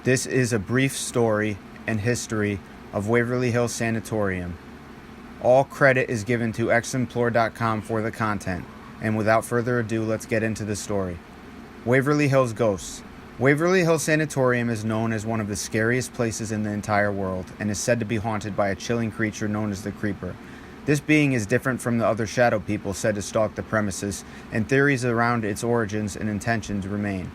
This is a brief story and history of Waverly Hills Sanatorium. All credit is given to ximplore.com for the content, and without further ado, let's get into the story. Waverly Hills Ghosts. Waverly Hills Sanatorium is known as one of the scariest places in the entire world and is said to be haunted by a chilling creature known as the Creeper. This being is different from the other shadow people said to stalk the premises, and theories around its origins and intentions remain.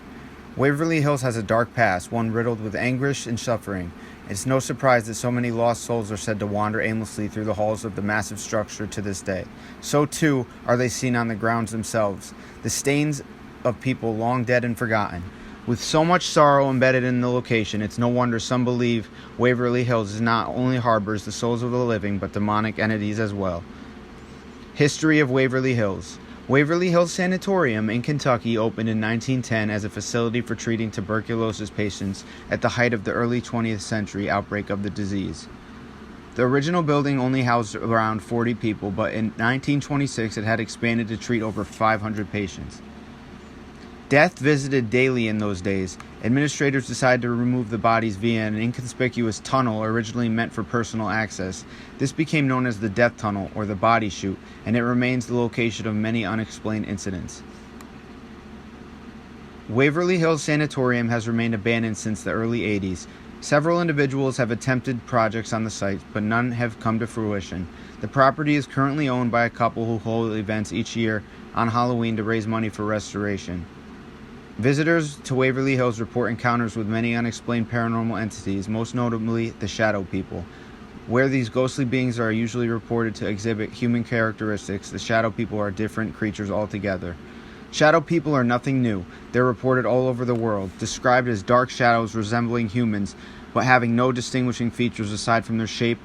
Waverly Hills has a dark past, one riddled with anguish and suffering. It's no surprise that so many lost souls are said to wander aimlessly through the halls of the massive structure to this day. So too are they seen on the grounds themselves, the stains of people long dead and forgotten. With so much sorrow embedded in the location, it's no wonder some believe Waverly Hills not only harbors the souls of the living, but demonic entities as well. History of Waverly Hills. Waverly Hills Sanatorium in Kentucky opened in 1910 as a facility for treating tuberculosis patients at the height of the early 20th century outbreak of the disease. The original building only housed around 40 people, but in 1926 it had expanded to treat over 500 patients. Death visited daily in those days. Administrators decided to remove the bodies via an inconspicuous tunnel originally meant for personal access. This became known as the Death Tunnel or the Body Chute, and it remains the location of many unexplained incidents. Waverly Hills Sanatorium has remained abandoned since the early 80s. Several individuals have attempted projects on the site, but none have come to fruition. The property is currently owned by a couple who hold events each year on Halloween to raise money for restoration. Visitors to Waverly Hills report encounters with many unexplained paranormal entities, most notably the shadow people. Where these ghostly beings are usually reported to exhibit human characteristics, the shadow people are different creatures altogether. Shadow people are nothing new. They're reported all over the world, described as dark shadows resembling humans, but having no distinguishing features aside from their shape.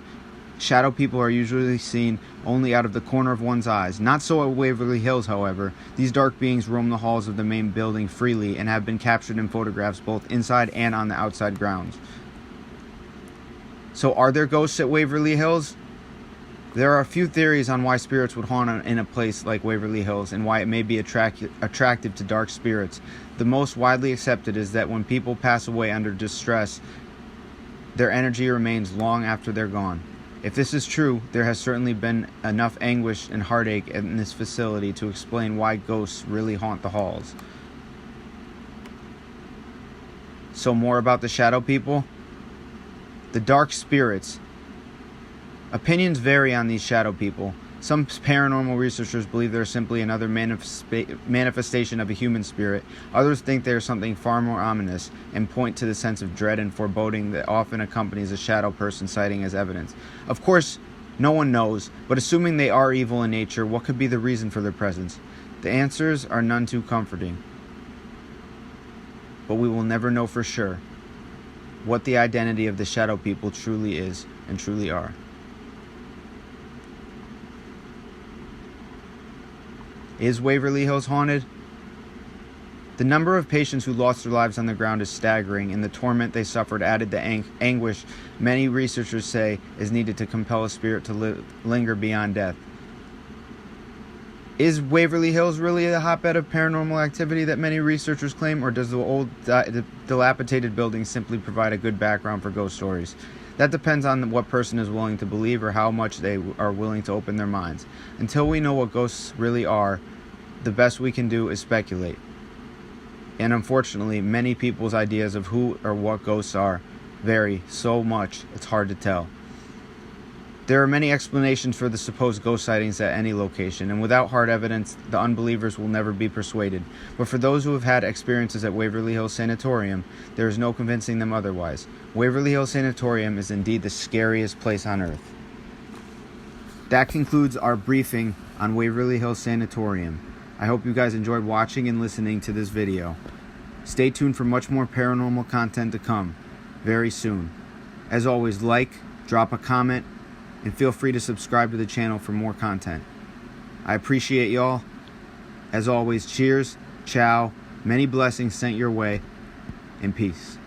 Shadow people are usually seen only out of the corner of one's eyes. Not so at Waverly Hills, however. These dark beings roam the halls of the main building freely and have been captured in photographs both inside and on the outside grounds. So are there ghosts at Waverly Hills? There are a few theories on why spirits would haunt in a place like Waverly Hills and why it may be attractive to dark spirits. The most widely accepted is that when people pass away under distress, their energy remains long after they're gone. If this is true, there has certainly been enough anguish and heartache in this facility to explain why ghosts really haunt the halls. So more about the shadow people? The dark spirits. Opinions vary on these shadow people. Some paranormal researchers believe they're simply another manifestation of a human spirit. Others think they are something far more ominous and point to the sense of dread and foreboding that often accompanies a shadow person sighting as evidence. Of course, no one knows, but assuming they are evil in nature, what could be the reason for their presence? The answers are none too comforting. But we will never know for sure what the identity of the shadow people truly is and truly are. Is Waverly Hills haunted? The number of patients who lost their lives on the ground is staggering, and the torment they suffered added the anguish many researchers say is needed to compel a spirit to linger beyond death. Is Waverly Hills really a hotbed of paranormal activity that many researchers claim, or does the old dilapidated building simply provide a good background for ghost stories? That depends on what person is willing to believe or how much they are willing to open their minds. Until we know what ghosts really are, the best we can do is speculate. And unfortunately, many people's ideas of who or what ghosts are vary so much it's hard to tell. There are many explanations for the supposed ghost sightings at any location, and without hard evidence, the unbelievers will never be persuaded. But for those who have had experiences at Waverly Hills Sanatorium, there is no convincing them otherwise. Waverly Hills Sanatorium is indeed the scariest place on earth. That concludes our briefing on Waverly Hills Sanatorium. I hope you guys enjoyed watching and listening to this video. Stay tuned for much more paranormal content to come very soon. As always, drop a comment, and feel free to subscribe to the channel for more content. I appreciate y'all. As always, cheers, ciao, many blessings sent your way, and peace.